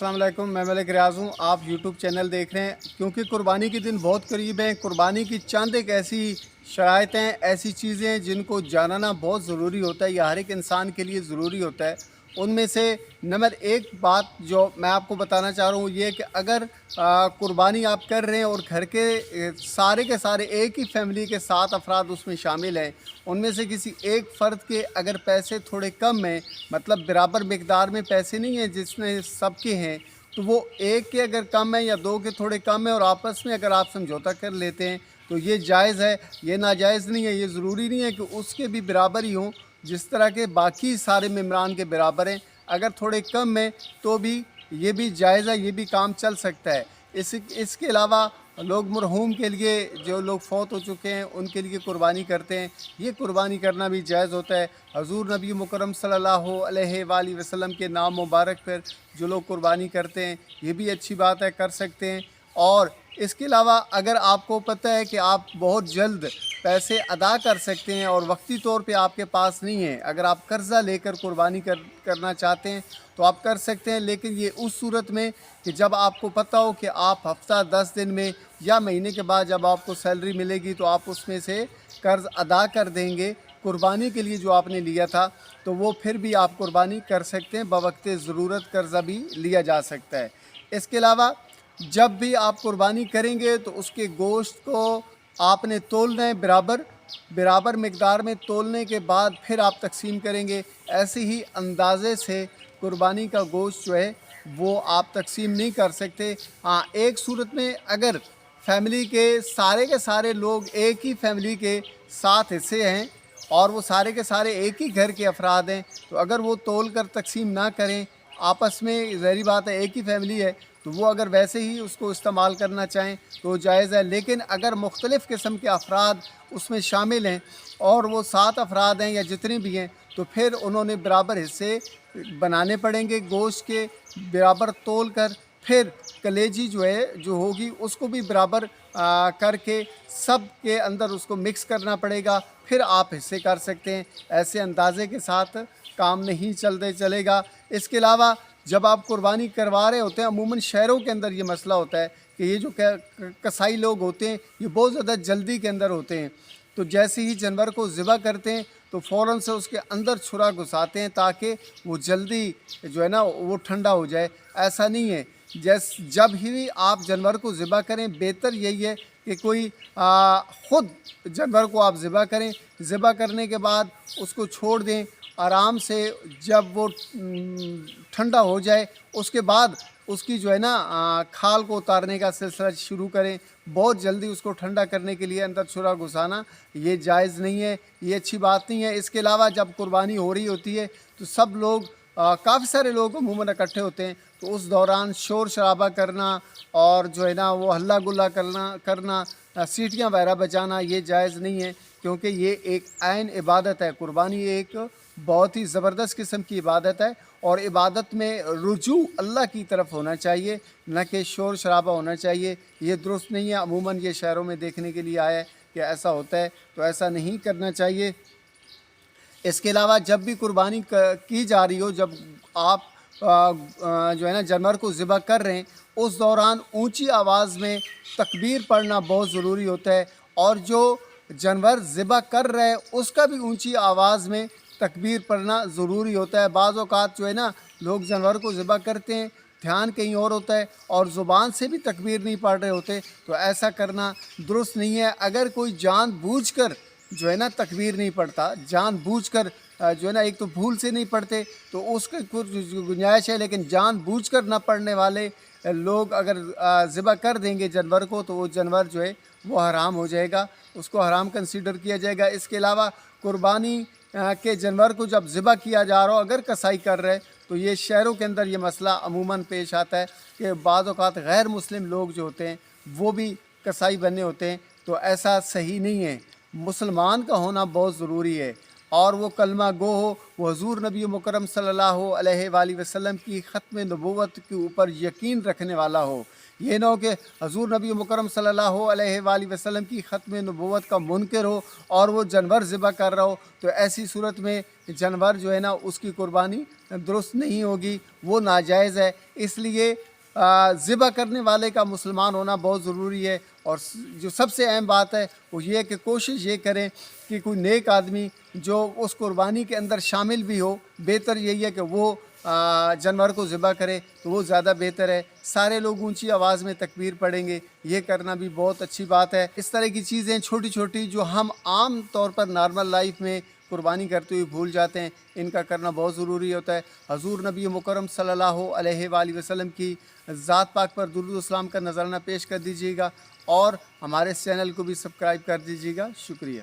अस्सलाम वालेकुम, मैं मलिक रियाज़ हूँ। आप यूट्यूब चैनल देख रहे हैं। क्योंकि कुर्बानी के दिन बहुत करीब हैं, कुर्बानी की चंद एक ऐसी शराइतें, ऐसी चीज़ें हैं जिनको जानना बहुत ज़रूरी होता है, या हर एक इंसान के लिए ज़रूरी होता है। उनमें से नंबर एक बात जो मैं आपको बताना चाह रहा हूँ ये कि अगर कुर्बानी आप कर रहे हैं और घर के सारे एक ही फैमिली के 7 अफराद उसमें शामिल हैं, उनमें से किसी एक फ़र्द के अगर पैसे थोड़े कम हैं, मतलब बराबर मिक़दार में पैसे नहीं हैं जितने सबके हैं, तो वो एक के अगर कम है या दो के थोड़े कम है और आपस में अगर आप समझौता कर लेते हैं तो ये जायज़ है, ये नाजायज़ नहीं है। ये ज़रूरी नहीं है कि उसके भी बराबर ही हों जिस तरह के बाकी सारे मेम्बरान के बराबर हैं। अगर थोड़े कम हैं तो भी ये भी जायज़ है, ये भी काम चल सकता है। इसके अलावा लोग मरहूम के लिए, जो लोग फौत हो चुके हैं उनके लिए कुर्बानी करते हैं, ये कुर्बानी करना भी जायज़ होता है। हज़ूर नबी मुकर्रम सल्लल्लाहु अलैहि वसल्लम के नाम मुबारक पर जो लोग कुर्बानी करते हैं, ये भी अच्छी बात है, कर सकते हैं। और इसके अलावा अगर आपको पता है कि आप बहुत जल्द पैसे अदा कर सकते हैं और वक्ती तौर पे आपके पास नहीं है, अगर आप कर्ज़ा लेकर कुर्बानी करना चाहते हैं तो आप कर सकते हैं, लेकिन ये उस सूरत में कि जब आपको पता हो कि आप हफ़्ता 10 दिन में या महीने के बाद जब आपको सैलरी मिलेगी तो आप उसमें से कर्ज़ अदा कर देंगे कुर्बानी के लिए जो आपने लिया था, तो वो फिर भी आप कुर्बानी कर सकते हैं। बवक्ते ज़रूरत कर्ज़ा भी लिया जा सकता है। इसके अलावा जब भी आप कुर्बानी करेंगे तो उसके गोश्त को आपने तोलना है, बराबर मिक़दार में तोलने के बाद फिर आप तकसीम करेंगे। ऐसे ही अंदाज़े से कुर्बानी का गोश्त जो है वो आप तकसीम नहीं कर सकते। हाँ, एक सूरत में अगर फैमिली के सारे लोग एक ही फैमिली के 7 हिस्से हैं और वो सारे के सारे एक ही घर के अफराद हैं, तो अगर वो तोल कर तकसीम ना करें आपस में, ज़ाहिर बात है एक ही फैमिली है, तो वो अगर वैसे ही उसको इस्तेमाल करना चाहें तो जायज़ है। लेकिन अगर मुख्तलिफ़ किस्म के अफराद उसमें शामिल हैं और वो 7 अफराद हैं या जितने भी हैं, तो फिर उन्होंने बराबर हिस्से बनाने पड़ेंगे गोश्त के, बराबर तोल कर। फिर कलेजी जो होगी उसको भी बराबर करके सब के अंदर उसको मिक्स करना पड़ेगा, फिर आप हिस्से कर सकते हैं। ऐसे अंदाज़े के साथ काम नहीं चलेगा। इसके अलावा जब आप कुर्बानी करवा रहे होते हैं, अमूमन शहरों के अंदर ये मसला होता है कि ये जो कसाई लोग होते हैं ये बहुत ज़्यादा जल्दी के अंदर होते हैं, तो जैसे ही जानवर को ज़िबा करते हैं तो फ़ौरन से उसके अंदर छुरा घुसाते हैं ताकि वो जल्दी जो है ना वो ठंडा हो जाए। ऐसा नहीं है। जब ही आप जानवर को ज़िबा करें, बेहतर यही है कि कोई ख़ुद जानवर को आप ज़िबा करें, ज़िबा करने के बाद उसको छोड़ दें आराम से। जब वो ठंडा हो जाए उसके बाद उसकी जो है ना खाल को उतारने का सिलसिला शुरू करें। बहुत जल्दी उसको ठंडा करने के लिए अंदर छुरा घुसाना ये जायज़ नहीं है, ये अच्छी बात नहीं है। इसके अलावा जब कुर्बानी हो रही होती है तो सब लोग, काफ़ी सारे लोग अमूमन इकट्ठे होते हैं, तो उस दौरान शोर शराबा करना और जो है ना वो हल्ला गुल्ला करना सीटियाँ वगैरह बजाना ये जायज़ नहीं है, क्योंकि ये एक ऐन इबादत है। कुर्बानी एक बहुत ही ज़बरदस्त किस्म की इबादत है और इबादत में रुजू अल्लाह की तरफ होना चाहिए, न कि शोर शराबा होना चाहिए। ये दुरुस्त नहीं है। अमूमन ये शहरों में देखने के लिए आया है कि ऐसा होता है, तो ऐसा नहीं करना चाहिए। इसके अलावा जब भी कुर्बानी की जा रही हो, जब आप जो है ना जानवर को ज़िबा कर रहे हैं, उस दौरान ऊंची आवाज़ में तकबीर पढ़ना बहुत ज़रूरी होता है, और जो जानवर ज़िबा कर रहा है उसका भी ऊंची आवाज़ में तकबीर पढ़ना ज़रूरी होता है। बाज़ औक़ात जो है ना लोग जानवर को ज़िबा करते हैं, ध्यान कहीं और होता है और ज़ुबान से भी तकबीर नहीं पढ़ रहे होते, तो ऐसा करना दुरुस्त नहीं है। अगर कोई जानबूझकर जो है ना तकबीर नहीं पढ़ता, जानबूझकर जो है ना, एक तो भूल से नहीं पढ़ते तो उसके कुछ गुंजाइश है, लेकिन जानबूझकर ना पढ़ने वाले लोग अगर ज़िबा कर देंगे जानवर को तो वो जानवर जो है वो हराम हो जाएगा, उसको हराम कंसीडर किया जाएगा। इसके अलावा कुर्बानी के जानवर को जब ज़िबा किया जा रहा हो, अगर कसाई कर रहे तो ये शहरों के अंदर ये मसला अमूमन पेश आता है कि बाज़ औक़ात गैर मुस्लिम लोग जो होते हैं वो भी कसाई बने होते हैं, तो ऐसा सही नहीं है। मुसलमान का होना बहुत ज़रूरी है। اور وہ کلمہ گو ہو، وہ حضور نبی مکرم صلی اللہ علیہ وآلہ وسلم کی ختم نبوت کے اوپر یقین رکھنے والا ہو۔ یہ نہ ہو کہ حضور نبی مکرم صلی اللہ علیہ وآلہ وسلم کی ختم نبوت کا منکر ہو اور وہ جانور ذبح کر رہا ہو، تو ایسی صورت میں جانور جو ہے نا اس کی قربانی درست نہیں ہوگی، وہ ناجائز ہے۔ اس لیے ذبح کرنے والے کا مسلمان ہونا بہت ضروری ہے، اور جو سب سے اہم بات ہے وہ یہ ہے کہ کوشش یہ کریں کہ کوئی نیک آدمی جو اس قربانی کے اندر شامل بھی ہو، بہتر یہی ہے کہ وہ جانور کو ذبح کرے تو وہ زیادہ بہتر ہے۔ سارے لوگ اونچی آواز میں تکبیر پڑھیں گے، یہ کرنا بھی بہت اچھی بات ہے۔ اس طرح کی چیزیں چھوٹی چھوٹی جو ہم عام طور پر نارمل لائف میں قربانی کرتے ہوئے بھول جاتے ہیں، ان کا کرنا بہت ضروری ہوتا ہے۔ حضور نبی مکرم صلی اللہ علیہ وآلہ وسلم کی ذات پاک پر درود و اسلام کا نذرانہ پیش کر دیجیے گا، اور ہمارے اس چینل کو بھی سبسکرائب کر دیجیے گا۔ شکریہ۔